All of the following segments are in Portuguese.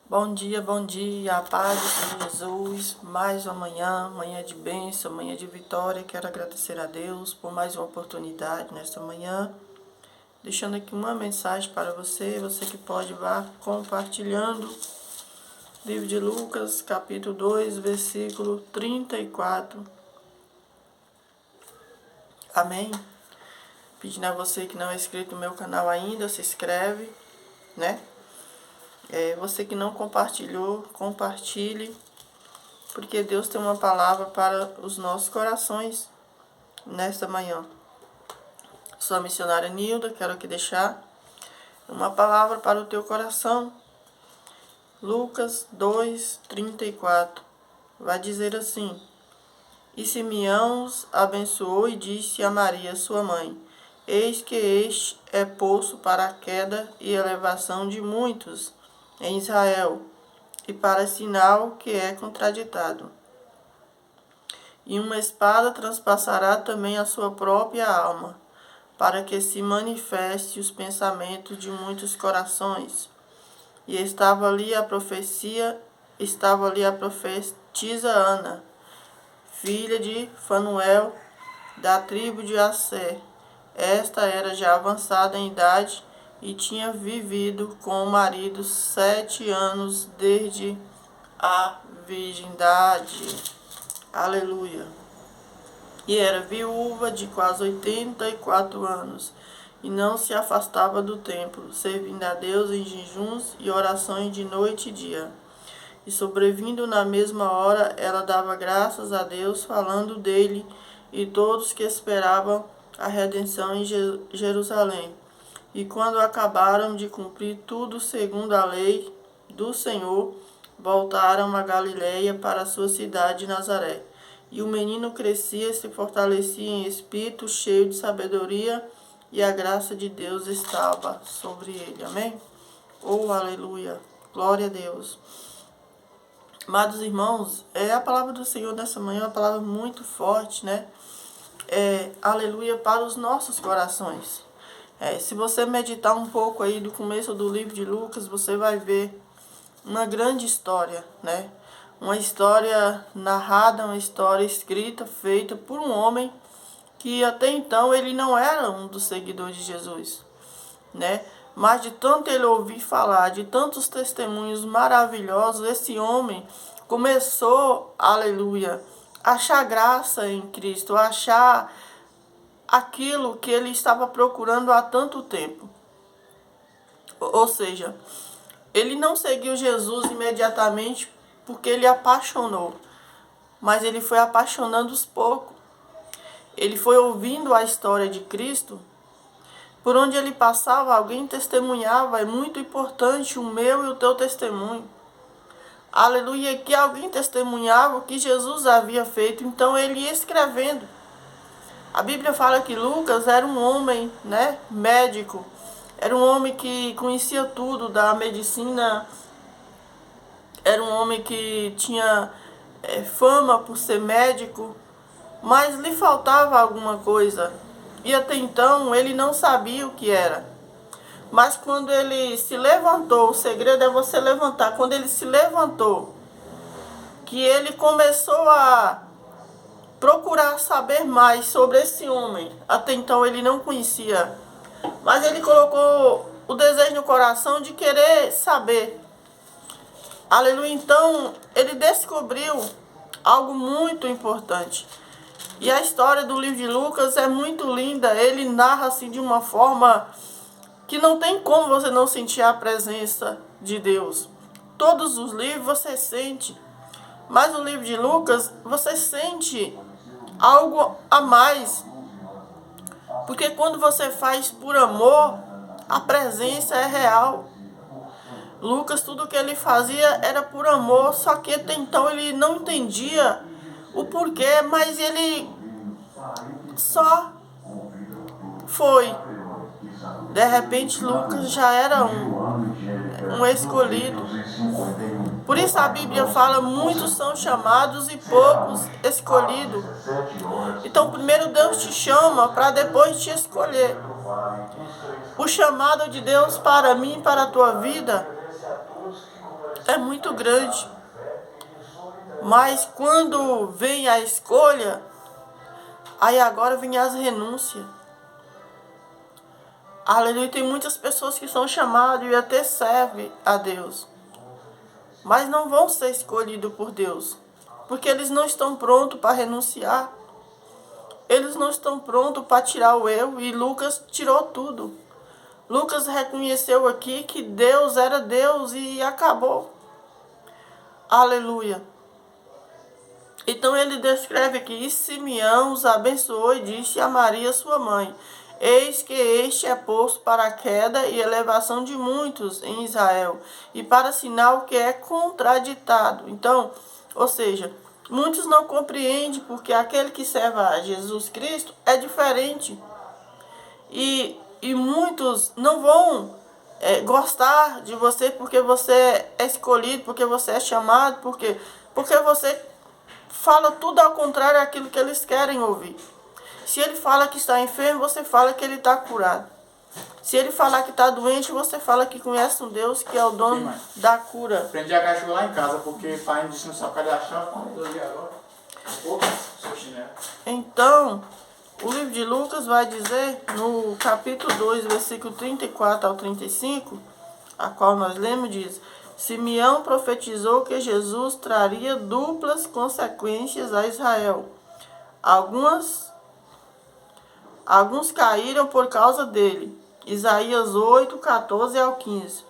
Bom dia, a paz do Senhor Jesus, mais uma manhã de bênção, manhã de vitória. Quero agradecer a Deus por mais uma oportunidade nesta manhã, deixando aqui uma mensagem para você que pode vá compartilhando. Livro de Lucas, capítulo 2, versículo 34. Amém? Pedindo a você que não é inscrito no meu canal ainda, se inscreve, né? Você que não compartilhou, compartilhe, porque Deus tem uma palavra para os nossos corações nesta manhã. Sou a missionária Nilda, quero aqui deixar uma palavra para o teu coração. Lucas 2:34 vai dizer assim: E Simeão os abençoou e disse a Maria, sua mãe: Eis que este é poço para a queda e elevação de muitos em Israel, e para sinal que é contraditado. E uma espada transpassará também a sua própria alma, para que se manifeste os pensamentos de muitos corações. E estava ali a profetisa Ana, filha de Fanuel, da tribo de Asser. Esta era já avançada em idade e tinha vivido com o marido 7 anos desde a virgindade. Aleluia. E era viúva de quase 84 anos, e não se afastava do templo, servindo a Deus em jejuns e orações de noite e dia. E sobrevindo na mesma hora, ela dava graças a Deus, falando dele e todos que esperavam a redenção em Jerusalém. E quando acabaram de cumprir tudo segundo a lei do Senhor, voltaram a Galiléia para a sua cidade Nazaré. E o menino crescia e se fortalecia em espírito, cheio de sabedoria, e a graça de Deus estava sobre ele. Amém? Oh, aleluia! Glória a Deus! Amados irmãos, a palavra do Senhor nessa manhã é uma palavra muito forte, né? Aleluia, para os nossos corações. Se você meditar um pouco aí do começo do livro de Lucas, você vai ver uma grande história, né? Uma história narrada, uma história escrita, feita por um homem que até então ele não era um dos seguidores de Jesus, né? Mas de tanto ele ouvir falar, de tantos testemunhos maravilhosos, esse homem começou, aleluia, a achar graça em Cristo, a achar aquilo que ele estava procurando há tanto tempo. Ou seja, ele não seguiu Jesus imediatamente porque ele apaixonou, mas ele foi apaixonando aos poucos. Ele foi ouvindo a história de Cristo. Por onde ele passava, alguém testemunhava. É muito importante o meu e o teu testemunho. Aleluia, que alguém testemunhava o que Jesus havia feito. Então ele ia escrevendo. A Bíblia fala que Lucas era um homem, né, médico. Era um homem que conhecia tudo da medicina. Era um homem que tinha fama por ser médico. Mas lhe faltava alguma coisa. E até então ele não sabia o que era. Mas quando ele se levantou, o segredo é você levantar. Quando ele se levantou, que ele começou a procurar saber mais sobre esse homem. Até então ele não conhecia. Mas ele colocou o desejo no coração de querer saber. Aleluia. Então ele descobriu algo muito importante. E a história do livro de Lucas é muito linda. Ele narra assim de uma forma que não tem como você não sentir a presença de Deus. Todos os livros você sente, mas no livro de Lucas você sente algo a mais. Porque quando você faz por amor, a presença é real. Lucas, tudo que ele fazia era por amor, só que até então ele não entendia o porquê, mas ele só foi. De repente Lucas já era um escolhido. Por isso a Bíblia fala, muitos são chamados e poucos escolhidos. Então primeiro Deus te chama para depois te escolher. O chamado de Deus para mim e para a tua vida é muito grande. Mas quando vem a escolha, aí agora vem as renúncias. Aleluia, tem muitas pessoas que são chamadas e até servem a Deus, mas não vão ser escolhidos por Deus, porque eles não estão prontos para renunciar. Eles não estão prontos para tirar o eu, e Lucas tirou tudo. Lucas reconheceu aqui que Deus era Deus e acabou. Aleluia. Então ele descreve aqui: e Simeão os abençoou e disse a Maria sua mãe: eis que este é posto para a queda e elevação de muitos em Israel, e para sinal que é contraditado. Então, ou seja, muitos não compreendem porque aquele que serve a Jesus Cristo é diferente. E muitos não vão gostar de você porque você é escolhido, porque você é chamado, porque você fala tudo ao contrário daquilo que eles querem ouvir. Se ele fala que está enfermo, você fala que ele está curado. Se ele falar que está doente, você fala que conhece um Deus que é o dono da cura. Aprendi a cachorro lá em casa, porque pai me disse não sabe cadê a chave, agora. Opa, seu chinelo. Então, o livro de Lucas vai dizer, no capítulo 2, versículo 34 ao 35, a qual nós lemos, diz: Simeão profetizou que Jesus traria duplas consequências a Israel. Alguns caíram por causa dele. Isaías 8, 14 ao 15.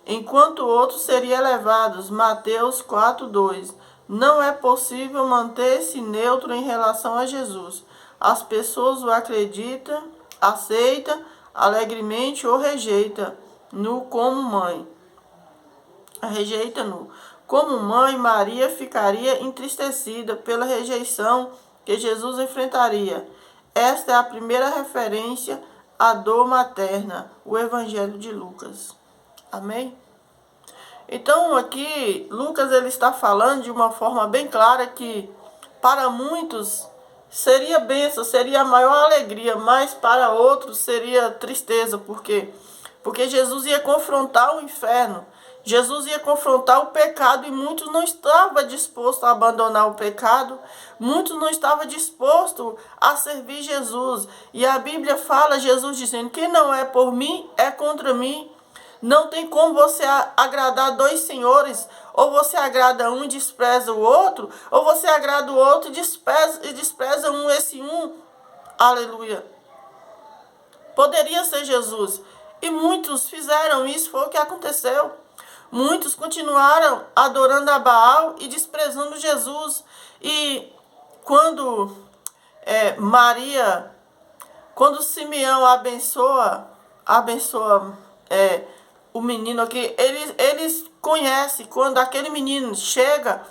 Enquanto outros seriam elevados. Mateus 4, 2. Não é possível manter-se neutro em relação a Jesus. As pessoas o acreditam, aceitam alegremente ou rejeitam-no como mãe. Rejeita-no. Como mãe, Maria ficaria entristecida pela rejeição que Jesus enfrentaria. Esta é a primeira referência à dor materna, o Evangelho de Lucas. Amém? Então aqui, Lucas ele está falando de uma forma bem clara que para muitos seria bênção, seria a maior alegria, mas para outros seria tristeza. Por quê? Porque Jesus ia confrontar o inferno. Jesus ia confrontar o pecado e muitos não estavam dispostos a abandonar o pecado. Muitos não estavam dispostos a servir Jesus. E a Bíblia fala, Jesus dizendo: quem não é por mim, é contra mim. Não tem como você agradar dois senhores. Ou você agrada um e despreza o outro, ou você agrada o outro e despreza esse um. Aleluia. Poderia ser Jesus. E muitos fizeram isso, foi o que aconteceu. Muitos continuaram adorando a Baal e desprezando Jesus. E quando quando Simeão abençoa o menino aqui, eles conhecem, quando aquele menino chega,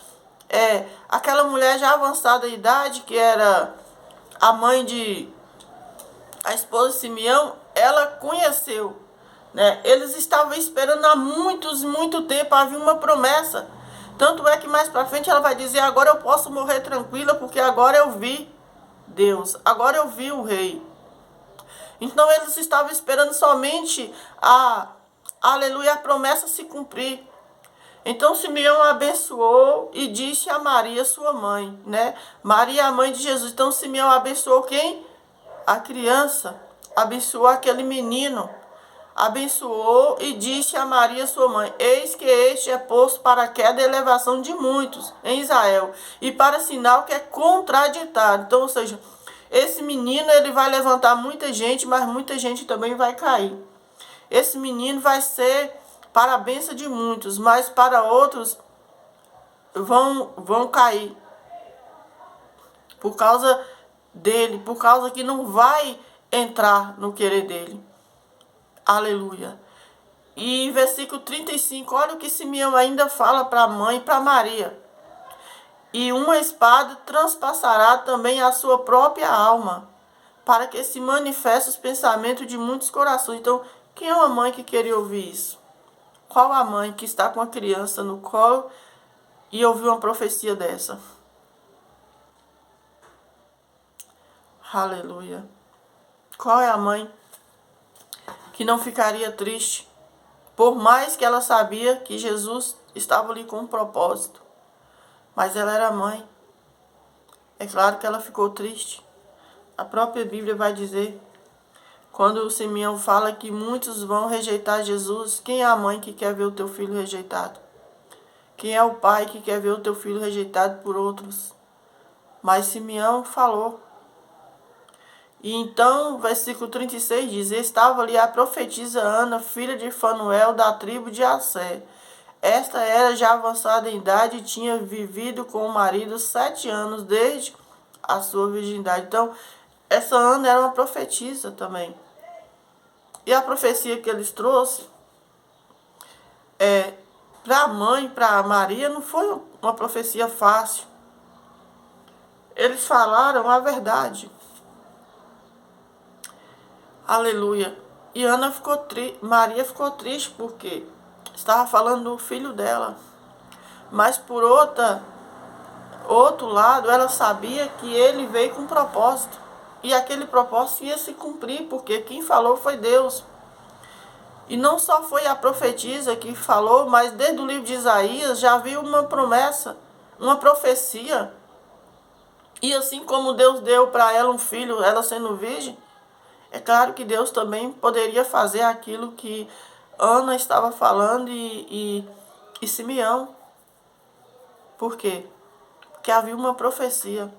aquela mulher já avançada de idade, que era a esposa de Simeão, ela conheceu. Né? Eles estavam esperando há muito tempo, havia uma promessa. Tanto é que mais para frente ela vai dizer: agora eu posso morrer tranquila, porque agora eu vi Deus, agora eu vi o rei. Então eles estavam esperando somente a promessa se cumprir. Então Simeão abençoou e disse a Maria, sua mãe, né? Maria, a mãe de Jesus. Então Simeão abençoou quem? A criança. Abençoou aquele menino. Abençoou e disse a Maria, sua mãe: eis que este é posto para a queda e elevação de muitos em Israel, e para sinal que é contraditário. Então, ou seja, esse menino ele vai levantar muita gente, mas muita gente também vai cair. Esse menino vai ser para a bênção de muitos, mas para outros vão cair. Por causa dele, por causa que não vai entrar no querer dele. Aleluia. E versículo 35, olha o que Simeão ainda fala para a mãe e para Maria. E uma espada transpassará também a sua própria alma, para que se manifeste os pensamentos de muitos corações. Então, quem é uma mãe que queria ouvir isso? Qual a mãe que está com a criança no colo e ouviu uma profecia dessa? Aleluia. Qual é a mãe que não ficaria triste Por mais que ela sabia que Jesus estava ali com um propósito. Mas ela era mãe. É claro que ela ficou triste. A própria Bíblia vai dizer, quando o Simeão fala que muitos vão rejeitar Jesus, quem é a mãe que quer ver o teu filho rejeitado? Quem é o pai que quer ver o teu filho rejeitado por outros? Mas Simeão falou. E então, versículo 36 diz, estava ali a profetisa Ana, filha de Fanuel, da tribo de Assé. Esta era já avançada em idade e tinha vivido com o marido 7 anos desde a sua virgindade. Então, essa Ana era uma profetisa também. E a profecia que eles trouxeram para a mãe, para Maria, não foi uma profecia fácil. Eles falaram a verdade. Aleluia. E Maria ficou triste porque estava falando do filho dela. Mas por outro lado, ela sabia que ele veio com um propósito. E aquele propósito ia se cumprir, porque quem falou foi Deus. E não só foi a profetisa que falou, mas desde o livro de Isaías já havia uma promessa, uma profecia. E assim como Deus deu para ela um filho, ela sendo virgem, é claro que Deus também poderia fazer aquilo que Ana estava falando e Simeão. Por quê? Porque havia uma profecia.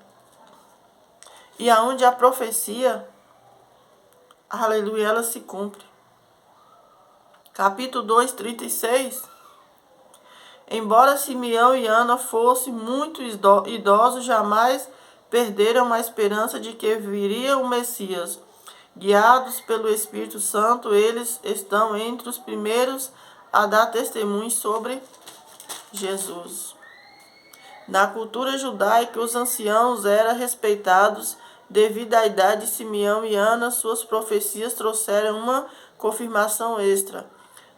E aonde a profecia, aleluia, ela se cumpre. Capítulo 2, 36. Embora Simeão e Ana fossem muito idosos, jamais perderam a esperança de que viria o Messias. Guiados pelo Espírito Santo, eles estão entre os primeiros a dar testemunho sobre Jesus. Na cultura judaica, os anciãos eram respeitados devido à idade de Simeão e Ana. Suas profecias trouxeram uma confirmação extra.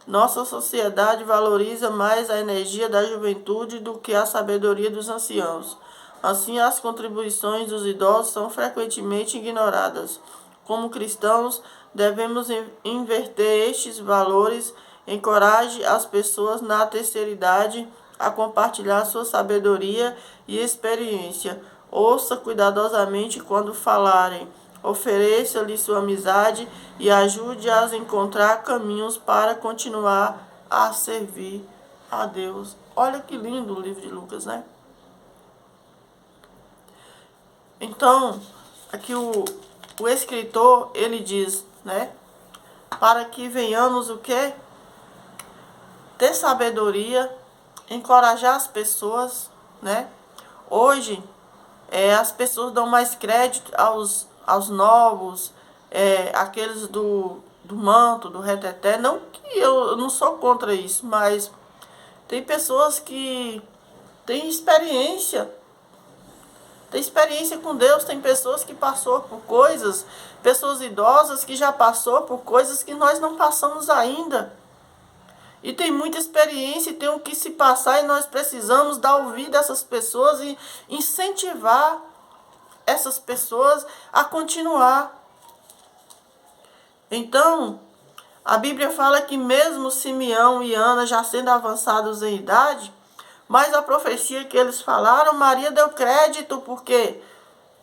Nossa sociedade valoriza mais a energia da juventude do que a sabedoria dos anciãos. Assim, as contribuições dos idosos são frequentemente ignoradas. Como cristãos, devemos inverter estes valores. Encoraje as pessoas na terceira idade a compartilhar sua sabedoria e experiência. Ouça cuidadosamente quando falarem. Ofereça-lhe sua amizade e ajude-as a encontrar caminhos para continuar a servir a Deus. Olha que lindo o livro de Lucas, né? Então, aqui o escritor, ele diz, né? Para que venhamos o quê? Ter sabedoria, encorajar as pessoas, né? Hoje, as pessoas dão mais crédito aos novos, aqueles do manto, do reteté. Não que eu não sou contra isso, mas tem pessoas que têm experiência. Tem experiência com Deus, tem pessoas que passou por coisas, pessoas idosas que já passou por coisas que nós não passamos ainda. E tem muita experiência e tem o que se passar e nós precisamos dar ouvido a essas pessoas e incentivar essas pessoas a continuar. Então, a Bíblia fala que mesmo Simeão e Ana já sendo avançados em idade, mas a profecia que eles falaram, Maria deu crédito, porque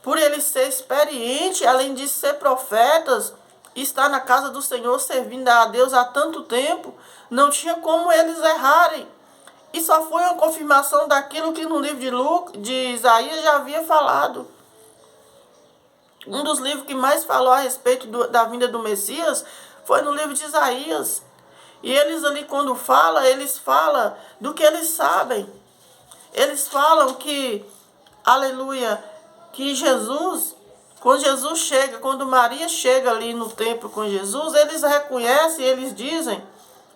por ele ser experiente, além de ser profetas, estar na casa do Senhor servindo a Deus há tanto tempo, não tinha como eles errarem. E só foi uma confirmação daquilo que no livro de Isaías já havia falado. Um dos livros que mais falou a respeito da vinda do Messias foi no livro de Isaías. E eles ali, quando falam, eles falam do que eles sabem. Eles falam que, aleluia, que Jesus, quando Jesus chega, quando Maria chega ali no templo com Jesus, eles reconhecem, eles dizem,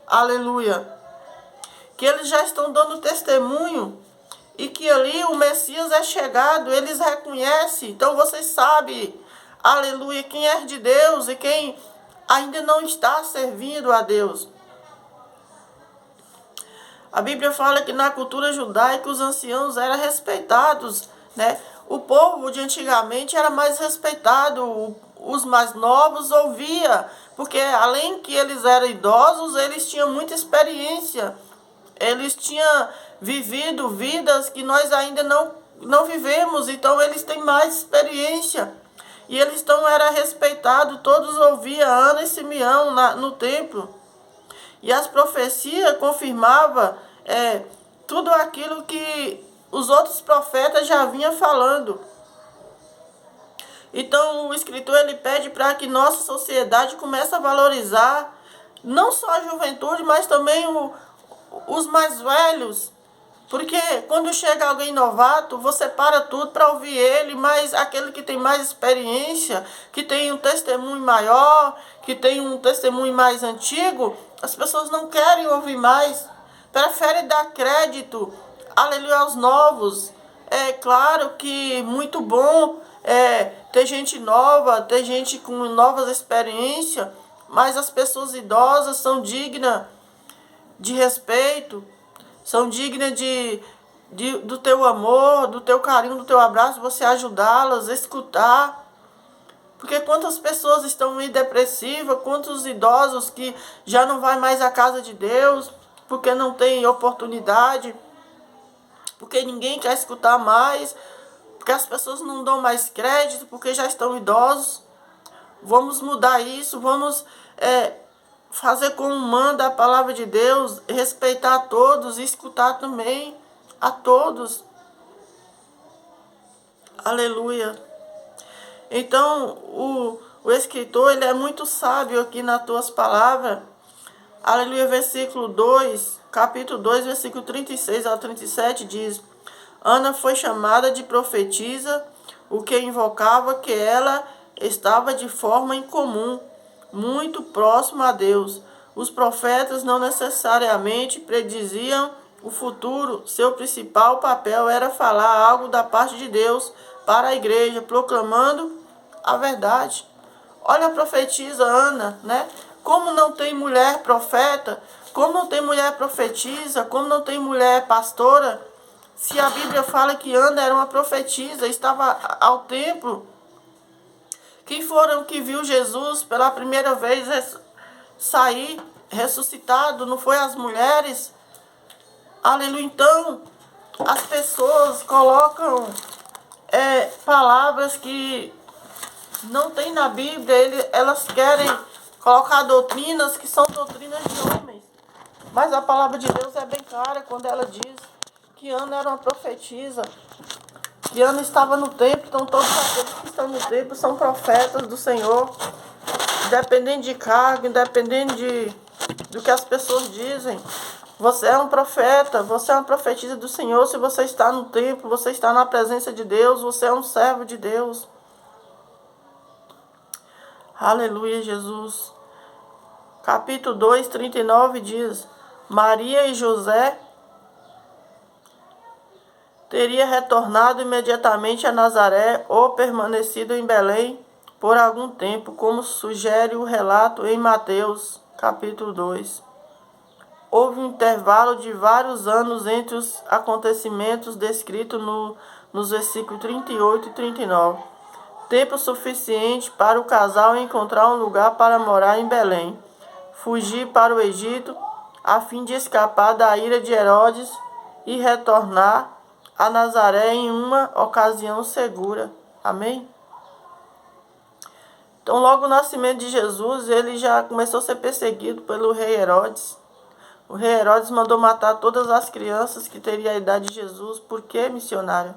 aleluia, que eles já estão dando testemunho e que ali o Messias é chegado, eles reconhecem. Então vocês sabem, aleluia, quem é de Deus e quem ainda não está servindo a Deus. A Bíblia fala que na cultura judaica os anciãos eram respeitados, né? O povo de antigamente era mais respeitado, os mais novos ouviam, porque além que eles eram idosos, eles tinham muita experiência. Eles tinham vivido vidas que nós ainda não vivemos, então eles têm mais experiência. E eles eram respeitados, todos ouviam Ana e Simeão no templo. E as profecias confirmavam tudo aquilo que os outros profetas já vinham falando. Então o escritor ele pede para que nossa sociedade comece a valorizar não só a juventude, mas também os mais velhos. Porque quando chega alguém novato, você para tudo para ouvir ele, mas aquele que tem mais experiência, que tem um testemunho maior, que tem um testemunho mais antigo, as pessoas não querem ouvir mais, preferem dar crédito, aleluia, aos novos. É claro que muito bom ter gente nova, ter gente com novas experiências, mas as pessoas idosas são dignas de respeito, são dignas do teu amor, do teu carinho, do teu abraço, você ajudá-las, escutar. Porque quantas pessoas estão meio depressivas, quantos idosos que já não vai mais à casa de Deus, porque não tem oportunidade, porque ninguém quer escutar mais, porque as pessoas não dão mais crédito, porque já estão idosos. Vamos mudar isso, vamos fazer como manda a palavra de Deus, respeitar a todos, escutar também a todos. Aleluia. Então, o escritor, ele é muito sábio aqui nas tuas palavras. Aleluia, versículo 2, capítulo 2, versículo 36 ao 37 diz: Ana foi chamada de profetisa, o que invocava que ela estava de forma incomum, muito próximo a Deus. Os profetas não necessariamente prediziam o futuro. Seu principal papel era falar algo da parte de Deus para a igreja, proclamando a verdade. Olha a profetisa Ana, né? Como não tem mulher profeta, como não tem mulher profetisa, como não tem mulher pastora, se a Bíblia fala que Ana era uma profetisa, estava ao templo. Quem foram que viu Jesus pela primeira vez sair ressuscitado? Não foi as mulheres? Aleluia. Então, as pessoas colocam palavras que não tem na Bíblia. Elas querem colocar doutrinas que são doutrinas de homens. Mas a palavra de Deus é bem clara quando ela diz que Ana era uma profetisa. Que Ana estava no templo, então todos aqueles que estão no templo são profetas do Senhor. Independente de cargo, independente do que as pessoas dizem. Você é um profeta, você é uma profetisa do Senhor. Se você está no templo, você está na presença de Deus, você é um servo de Deus. Aleluia, Jesus. Capítulo 2, 39 diz: Maria e José teria retornado imediatamente a Nazaré ou permanecido em Belém por algum tempo, como sugere o relato em Mateus, capítulo 2. Houve um intervalo de vários anos entre os acontecimentos descritos nos versículos 38 e 39. Tempo suficiente para o casal encontrar um lugar para morar em Belém, fugir para o Egito, a fim de escapar da ira de Herodes e retornar a Nazaré em uma ocasião segura. Amém? Então, logo o nascimento de Jesus, ele já começou a ser perseguido pelo rei Herodes. O rei Herodes mandou matar todas as crianças que teriam a idade de Jesus. Por quê, missionário?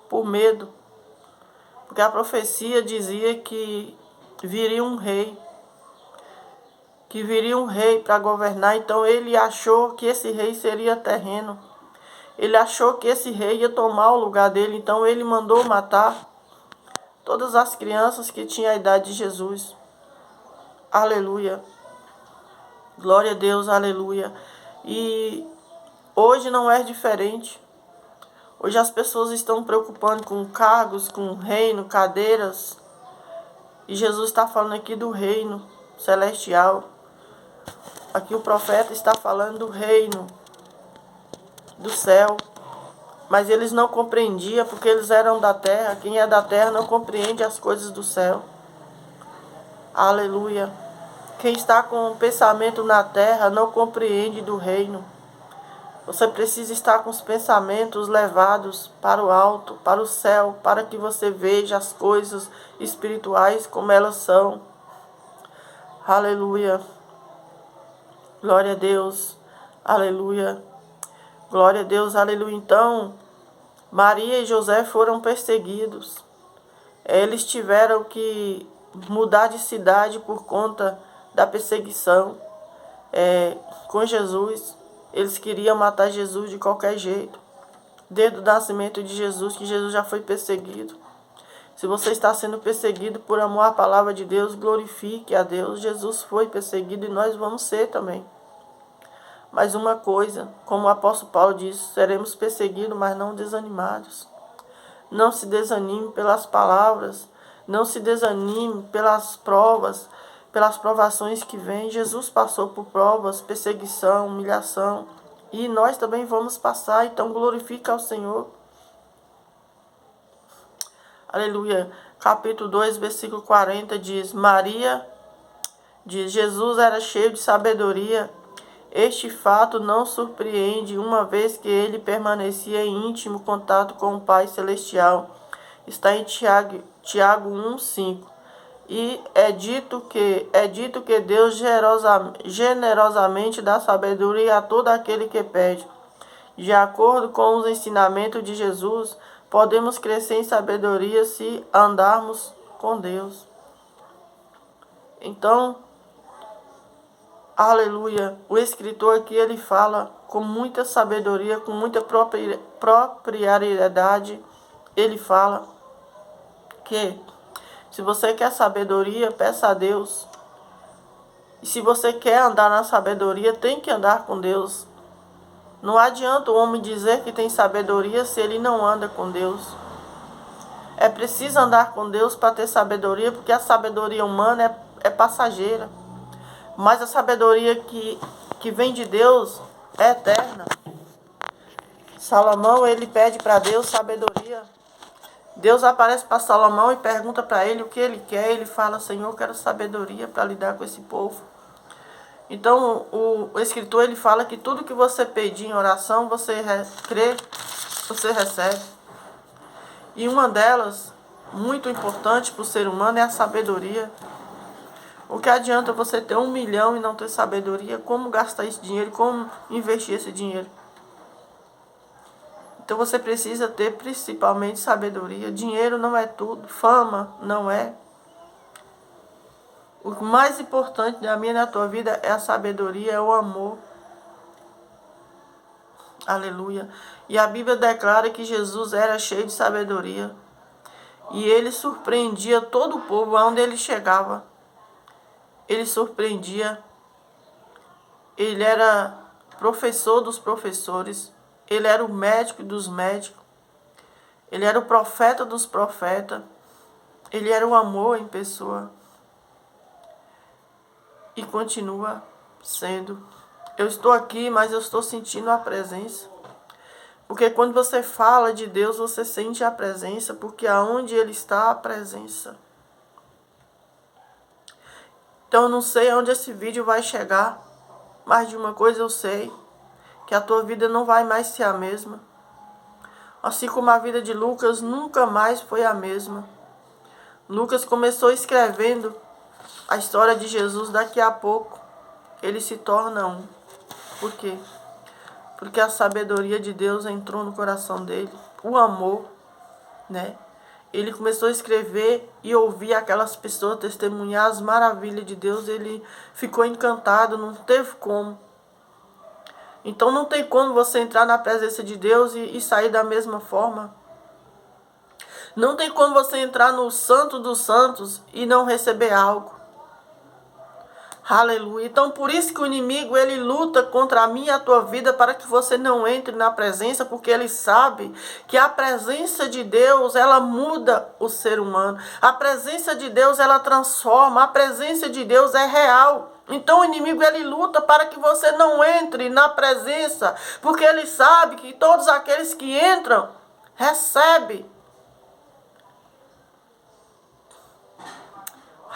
Por medo. Porque a profecia dizia que viria um rei. Que viria um rei para governar. Então, ele achou que esse rei seria terreno. Ele achou que esse rei ia tomar o lugar dele, então ele mandou matar todas as crianças que tinham a idade de Jesus. Aleluia. Glória a Deus, aleluia. E hoje não é diferente. Hoje as pessoas estão preocupando com cargos, com reino, cadeiras. E Jesus está falando aqui do reino celestial. Aqui o profeta está falando do reino do céu, mas eles não compreendiam porque eles eram da terra. Quem é da terra não compreende as coisas do céu. Aleluia. Quem está com o pensamento na terra não compreende do reino. Você precisa estar com os pensamentos levados para o alto, para o céu, para que você veja as coisas espirituais como elas são. Aleluia. Glória a Deus. Aleluia. Glória a Deus. Aleluia. Então, Maria e José foram perseguidos. Eles tiveram que mudar de cidade por conta da perseguição com Jesus. Eles queriam matar Jesus de qualquer jeito. Desde o nascimento de Jesus, que Jesus já foi perseguido. Se você está sendo perseguido por amor à palavra de Deus, glorifique a Deus. Jesus foi perseguido e nós vamos ser também. Mas uma coisa, como o apóstolo Paulo disse, seremos perseguidos, mas não desanimados. Não se desanime pelas palavras, não se desanime pelas provas, pelas provações que vêm. Jesus passou por provas, perseguição, humilhação, e nós também vamos passar, então glorifica ao Senhor. Aleluia. Capítulo 2, versículo 40 diz, Jesus era cheio de sabedoria. Este fato não surpreende, uma vez que ele permanecia em íntimo contato com o Pai Celestial. Está em Tiago 1:5. E é dito que Deus generosamente dá sabedoria a todo aquele que pede. De acordo com os ensinamentos de Jesus, podemos crescer em sabedoria se andarmos com Deus. Então, aleluia, o escritor aqui ele fala com muita sabedoria, com muita propriedade. Ele fala que se você quer sabedoria, peça a Deus. E se você quer andar na sabedoria, tem que andar com Deus. Não adianta o homem dizer que tem sabedoria se ele não anda com Deus. É preciso andar com Deus para ter sabedoria, porque a sabedoria humana é passageira. Mas a sabedoria que vem de Deus é eterna. Salomão, ele pede para Deus sabedoria. Deus aparece para Salomão e pergunta para ele o que ele quer. Ele fala, Senhor, eu quero sabedoria para lidar com esse povo. Então, o escritor ele fala que tudo que você pedir em oração, você crê, você recebe. E uma delas, muito importante para o ser humano, é a sabedoria. O que adianta você ter 1 milhão e não ter sabedoria? Como gastar esse dinheiro? Como investir esse dinheiro? Então você precisa ter principalmente sabedoria. Dinheiro não é tudo. Fama não é. O mais importante da minha e da tua vida é a sabedoria, é o amor. Aleluia. E a Bíblia declara que Jesus era cheio de sabedoria. E ele surpreendia todo o povo aonde ele chegava. Ele surpreendia. Ele era professor dos professores. Ele era o médico dos médicos. Ele era o profeta dos profetas. Ele era o amor em pessoa. E continua sendo. Eu estou aqui, mas eu estou sentindo a presença. Porque quando você fala de Deus, você sente a presença. Porque aonde Ele está, a presença. Então eu não sei aonde esse vídeo vai chegar. Mas de uma coisa eu sei. Que a tua vida não vai mais ser a mesma. Assim como a vida de Lucas nunca mais foi a mesma. Lucas começou escrevendo a história de Jesus. Daqui a pouco ele se torna um. Por quê? Porque a sabedoria de Deus entrou no coração dele. O amor, né? Ele começou a escrever e ouvir aquelas pessoas testemunhar as maravilhas de Deus. Ele ficou encantado, não teve como. Então não tem como você entrar na presença de Deus e sair da mesma forma. Não tem como você entrar no Santo dos Santos e não receber algo. Aleluia. Então por isso que o inimigo ele luta contra a minha e a tua vida para que você não entre na presença, porque ele sabe que a presença de Deus ela muda o ser humano. A presença de Deus ela transforma. A presença de Deus é real. Então o inimigo ele luta para que você não entre na presença, porque ele sabe que todos aqueles que entram recebem.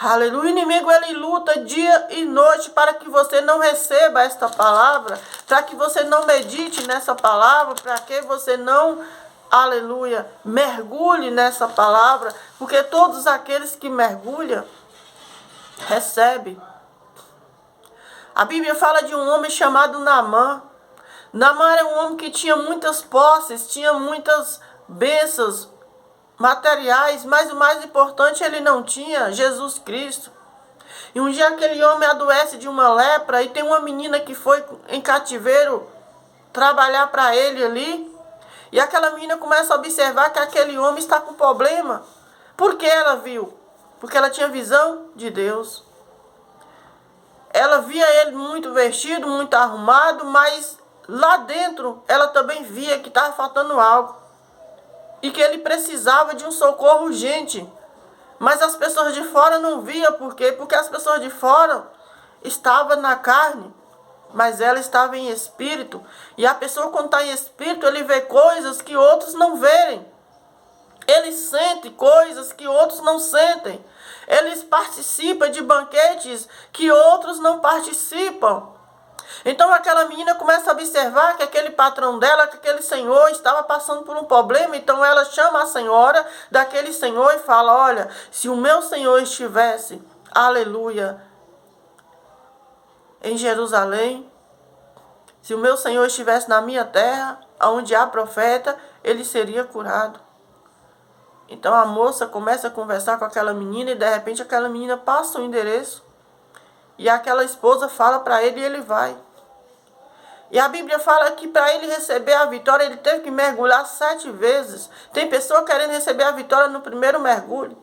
Aleluia. O inimigo, ele luta dia e noite para que você não receba esta palavra, para que você não medite nessa palavra, para que você não, aleluia, mergulhe nessa palavra, porque todos aqueles que mergulham, recebem. A Bíblia fala de um homem chamado Naamã. Naamã era um homem que tinha muitas posses, tinha muitas bênçãos materiais, mas o mais importante, ele não tinha Jesus Cristo. E um dia aquele homem adoece de uma lepra e tem uma menina que foi em cativeiro trabalhar para ele ali. E aquela menina começa a observar que aquele homem está com problema. Por que ela viu? Porque ela tinha visão de Deus. Ela via ele muito vestido, muito arrumado, mas lá dentro ela também via que estava faltando algo. E que ele precisava de um socorro urgente. Mas as pessoas de fora não viam. Por quê? Porque as pessoas de fora estavam na carne, mas ela estava em espírito. E a pessoa, quando está em espírito, ele vê coisas que outros não verem. Ele sente coisas que outros não sentem. Eles participam de banquetes que outros não participam. Então aquela menina começa a observar que aquele patrão dela, que aquele senhor estava passando por um problema. Então ela chama a senhora daquele senhor e fala: olha, se o meu senhor estivesse, aleluia, em Jerusalém, se o meu senhor estivesse na minha terra, onde há profeta, ele seria curado. Então a moça começa a conversar com aquela menina e de repente aquela menina passa o endereço. E aquela esposa fala para ele e ele vai. E a Bíblia fala que para ele receber a vitória, ele teve que mergulhar 7 vezes. Tem pessoa querendo receber a vitória no primeiro mergulho.